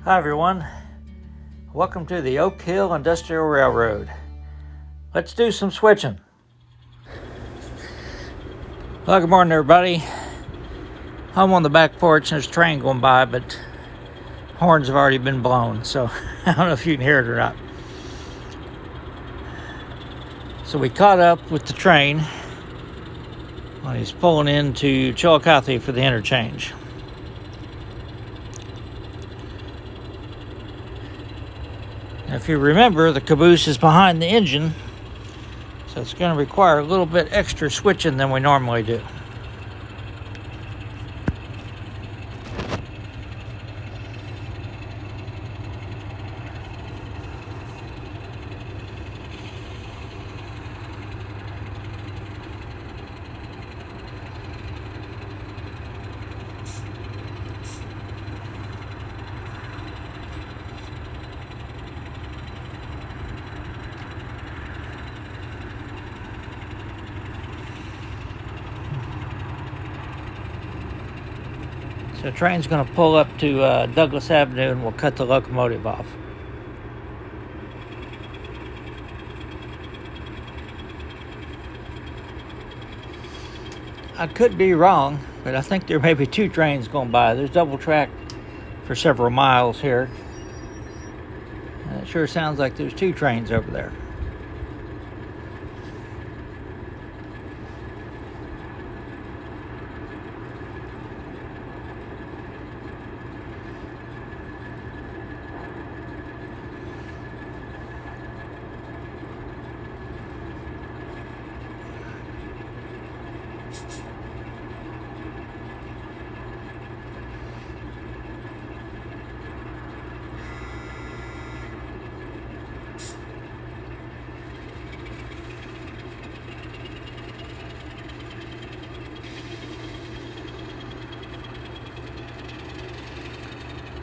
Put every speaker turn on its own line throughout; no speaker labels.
Hi everyone, welcome to the Oak Hill Industrial Railroad. Let's do some switching. Well, good morning everybody. I'm on the back porch and there's a train going by, but horns have already been blown, so I don't know if you can hear it or not. So we caught up with the train when he's pulling into Chillicothe for the interchange. Now, if you remember, the caboose is behind the engine, so it's going to require a little bit extra switching than we normally do. So the train's going to pull up to Douglas Avenue and we'll cut the locomotive off. I could be wrong, but I think there may be two trains going by. There's double track for several miles here. And it sure sounds like there's two trains over there.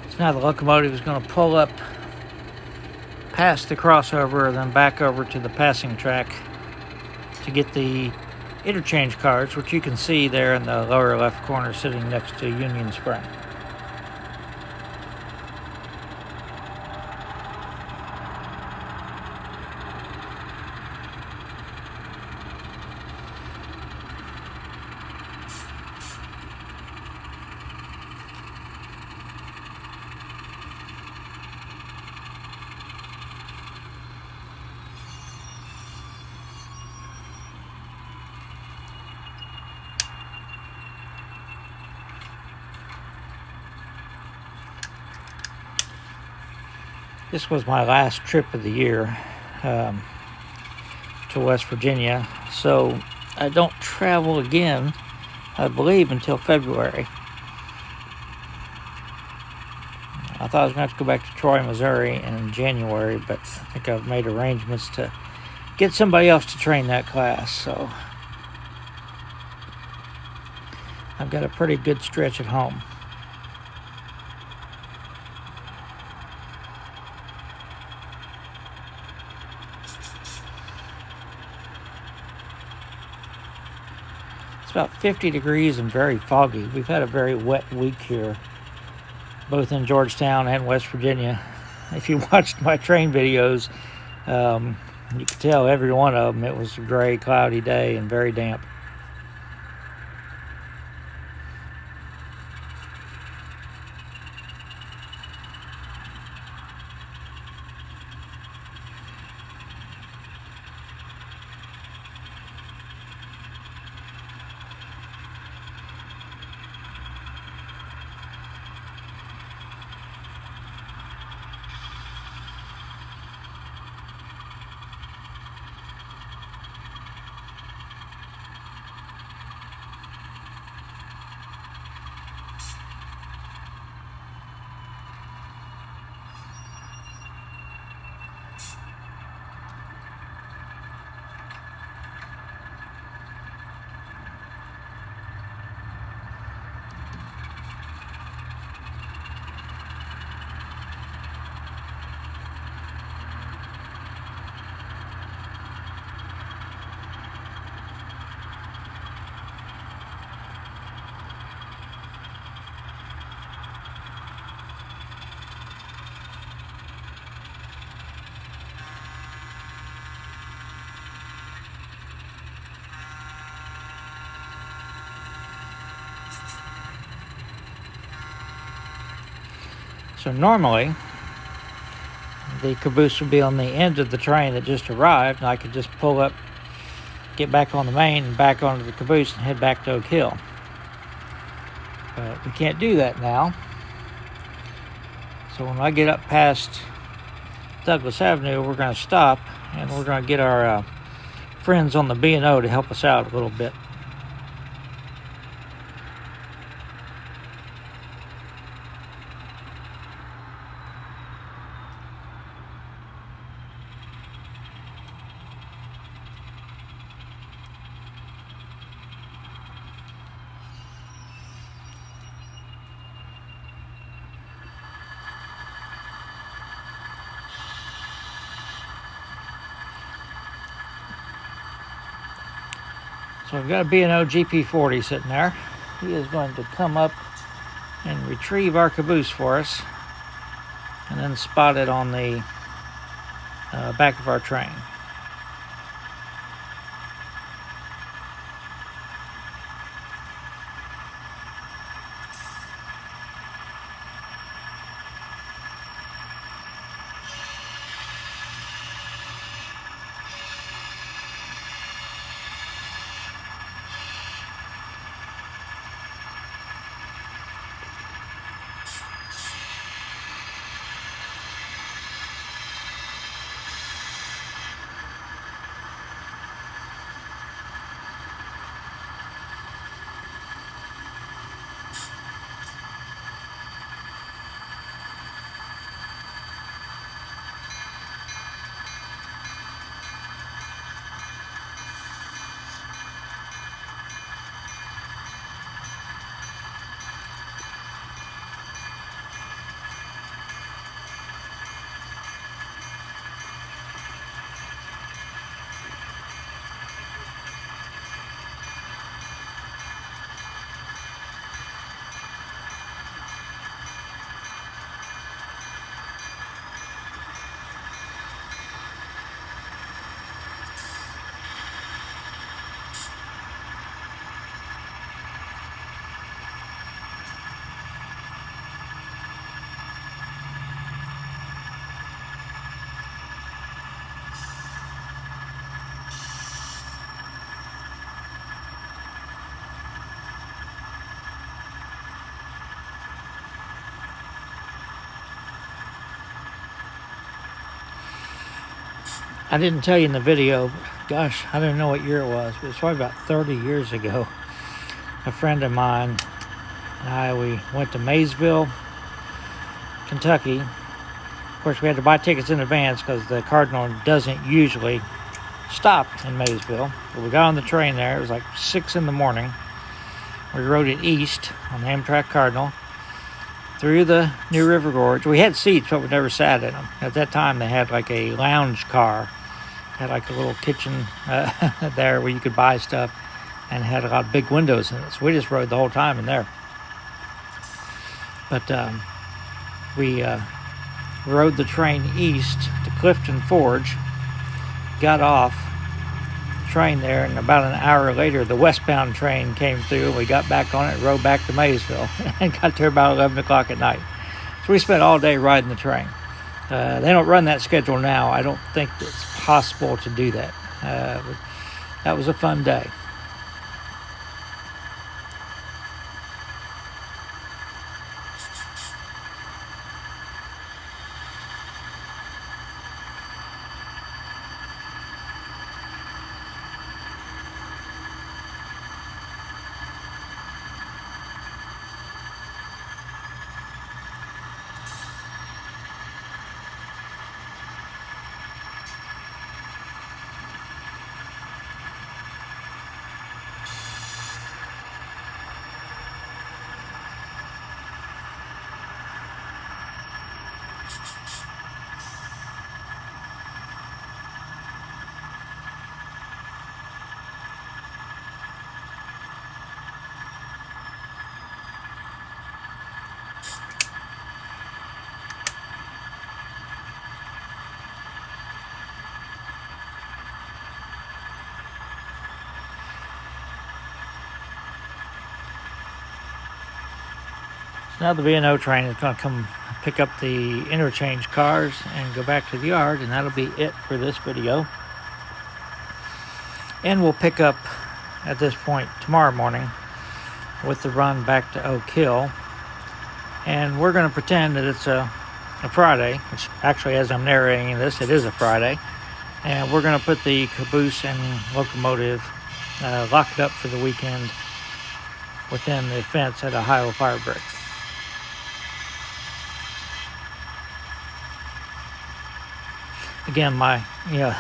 So now the locomotive is going to pull up past the crossover and then back over to the passing track to get the interchange cards, which you can see there in the lower left corner sitting next to Union Spring. This was my last trip of the year to West Virginia, so I don't travel again, I believe, until February. I thought I was going to have to go back to Troy, Missouri in January, but I think I've made arrangements to get somebody else to train that class, so I've got a pretty good stretch at home. About 50 degrees and very foggy. We've had a very wet week here, both in Georgetown and West Virginia. If you watched my train videos, you could tell every one of them it was a gray, cloudy day and very damp. So normally, the caboose would be on the end of the train that just arrived, and I could just pull up, get back on the main, and back onto the caboose and head back to Oak Hill. But we can't do that now. So when I get up past Douglas Avenue, we're going to stop, and we're going to get our friends on the B&O to help us out a little bit. So we've got a B&O GP40 sitting there. He is going to come up and retrieve our caboose for us, and then spot it on the back of our train. I didn't tell you in the video, gosh, I don't know what year it was, but it's probably about 30 years ago. A friend of mine and we went to Maysville, Kentucky. Of course, we had to buy tickets in advance because the Cardinal doesn't usually stop in Maysville. But we got on the train there. It was like 6 in the morning. We rode it east on the Amtrak Cardinal through the New River Gorge. We had seats, but we never sat in them. At that time, they had like a lounge car. Had like a little kitchen there where you could buy stuff, and had a lot of big windows in it. So we just rode the whole time in there. But we rode the train east to Clifton Forge, got off the train there, and about an hour later, the westbound train came through. We got back on it, rode back to Maysville, and got there about 11 o'clock at night. So we spent all day riding the train. They don't run that schedule now. I don't think it's possible to do that. That was a fun day. Now the B&O train is going to come pick up the interchange cars and go back to the yard, and that'll be it for this video. And we'll pick up at this point tomorrow morning with the run back to Oak Hill. And we're going to pretend that it's a Friday, which actually, as I'm narrating this, it is a Friday. And we're going to put the caboose and locomotive, lock it up for the weekend within the fence at Ohio Fire Brick. Again,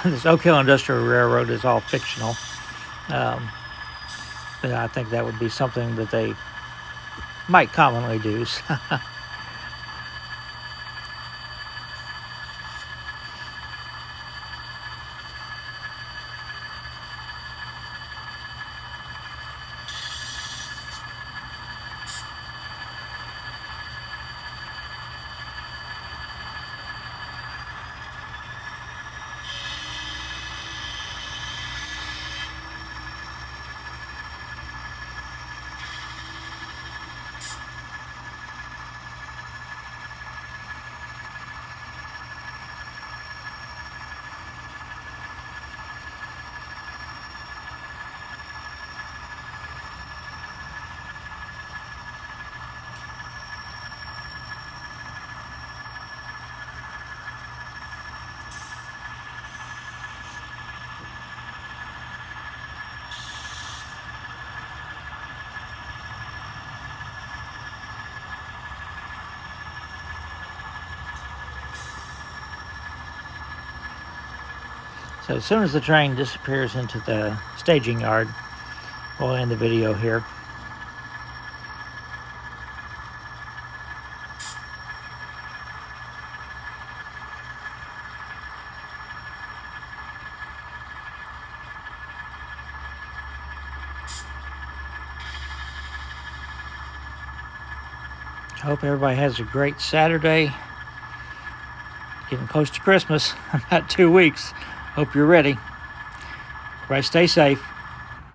this Oak Hill Industrial Railroad is all fictional. But I think that would be something that they might commonly do. So as soon as the train disappears into the staging yard, we'll end the video here. I hope everybody has a great Saturday. Getting close to Christmas, about 2 weeks. Hope you're ready. Everybody stay safe.